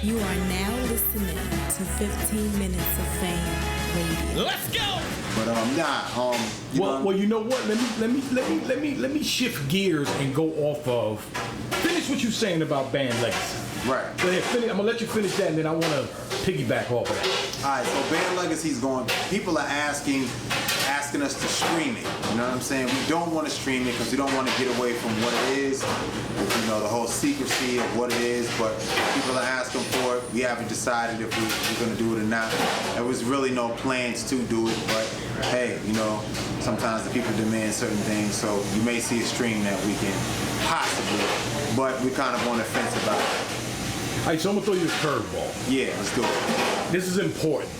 You are now listening to 15 Minutes of Fame Radio. Let's go. But Well, you know what? Let me shift gears and go off of. Finish what you're saying about band legacy. Right. Go ahead, finish. I'm gonna let you finish that, and then I want to piggyback off of that. All right. So band legacy's going. People are asking us to stream it. You know what I'm saying? We don't want to stream it because we don't want to get away from what it is. You know, the whole secrecy of what it is. But people are asking for it. We haven't decided if we're going to do it or not. There was really no plans to do it. But hey, you know, sometimes the people demand certain things. So you may see a stream that weekend, possibly. But we kind of on the fence about it. All right, so I'm gonna throw you a curveball. Yeah, let's do it. This is important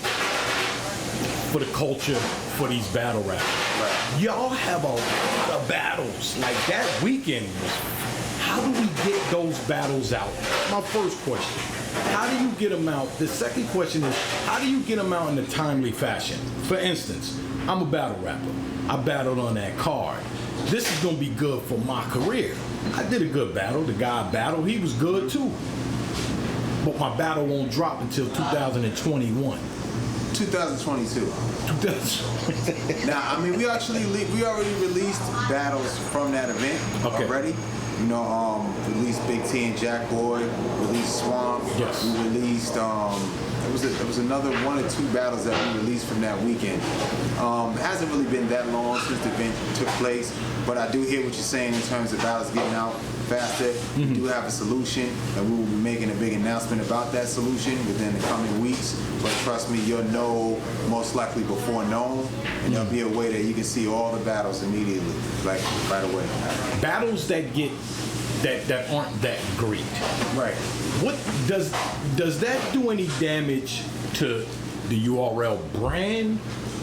for the culture, for these battle rappers. Right. Y'all have a lot of battles. Like that weekend was. How do we get those battles out? My first question. How do you get them out? The second question is, how do you get them out in a timely fashion? For instance, I'm a battle rapper. I battled on that card. This is gonna be good for my career. I did a good battle. The guy I battled, he was good too. But my battle won't drop until 2021. 2022. Now, I mean, we already released battles from that event already. You know, released Big T and Jack Boy, released Swamp. Yes. We released, there was another one or two battles that we released from that weekend. It hasn't really been that long since the event took place, but I do hear what you're saying in terms of battles getting out faster. We do have a solution, and we will be making a big announcement about that solution within the coming weeks. But trust me, you'll know most likely before known, and there'll be a way that you can see all the battles immediately, like right away. Battles that get that aren't that great. Right. What does that do any damage to the URL brand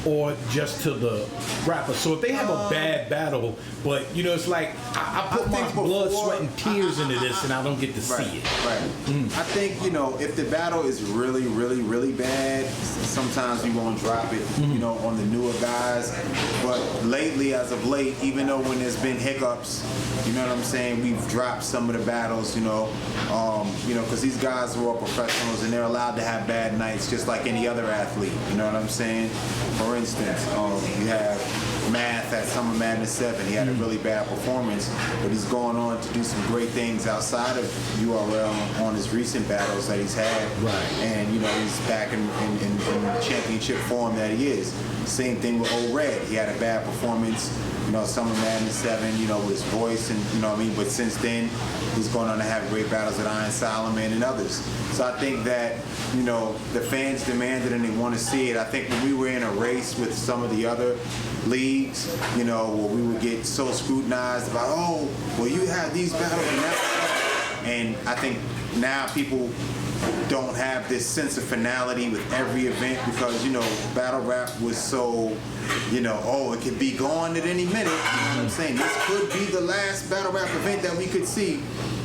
or just to the rapper? So if they have a bad battle, but you know, it's like I put my blood, sweat, and tears into this, and I don't get to see it. Right. I think, you know, if the battle is really, really, really bad, sometimes we won't drop it, you know, on the newer guys. But lately, as of late, even though when there's been hiccups, you know what I'm saying, we've dropped some of the battles, you know, because these guys are all professionals and they're allowed to have bad nights just like any other athlete. You know what I'm saying? For instance, you have Math at Summer Madness 7. He had a really bad performance, but he's going on to do some great things outside of URL on his recent battles that he's had. Right. And, you know, he's back in championship form that he is. Same thing with Old Red. He had a bad performance, you know, Summer Madness 7, you know, with his voice and, you know what I mean? But since then, he's going on to have great battles with Iron Solomon and others. So I think that, you know, the fans demand it and they want to see it. I think when we were in a race with some of the other leagues, you know, where we would get so scrutinized about, oh, well, you have these battles and that. And I think now people don't have this sense of finality with every event because, you know, battle rap was so, you know, oh, it could be gone at any minute. You know what I'm saying? This could be the last battle rap event that we could see.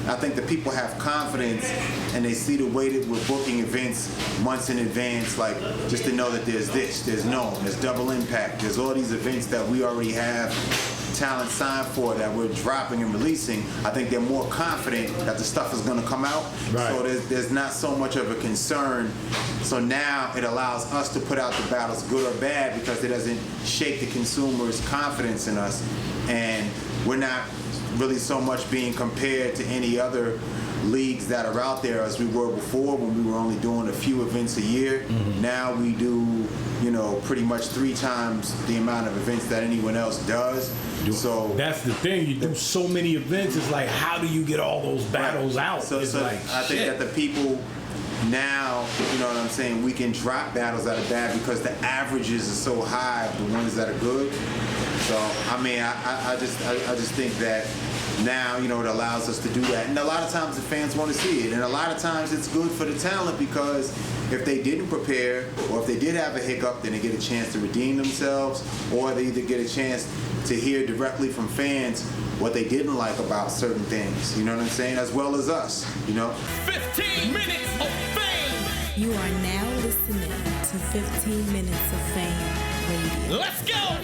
I think the people have confidence and they see the way that we're booking events months in advance, like just to know that there's this, there's Known, there's Double Impact, there's all these events that we already have talent signed for that we're dropping and releasing. I think they're more confident that the stuff is going to come out. Right. So there's not so much of a concern. So now it allows us to put out the battles, good or bad, because it doesn't shake the consumer's confidence in us. And we're not really so much being compared to any other leagues that are out there as we were before when we were only doing a few events a year. Now we do, you know, pretty much 3 times the amount of events that anyone else does. So that's the thing. You do so many events. It's like, how do you get all those battles out? So like, I think that the people now, you know what I'm saying, we can drop battles that are bad because the averages are so high of the ones that are good. So I mean, I just think that now, you know, it allows us to do that. And a lot of times the fans want to see it. And a lot of times it's good for the talent because if they didn't prepare or if they did have a hiccup, then they get a chance to redeem themselves, or they either get a chance to hear directly from fans what they didn't like about certain things. You know what I'm saying? As well as us, you know? 15 minutes of fame! You are now listening to 15 Minutes of Fame Radio. Let's go!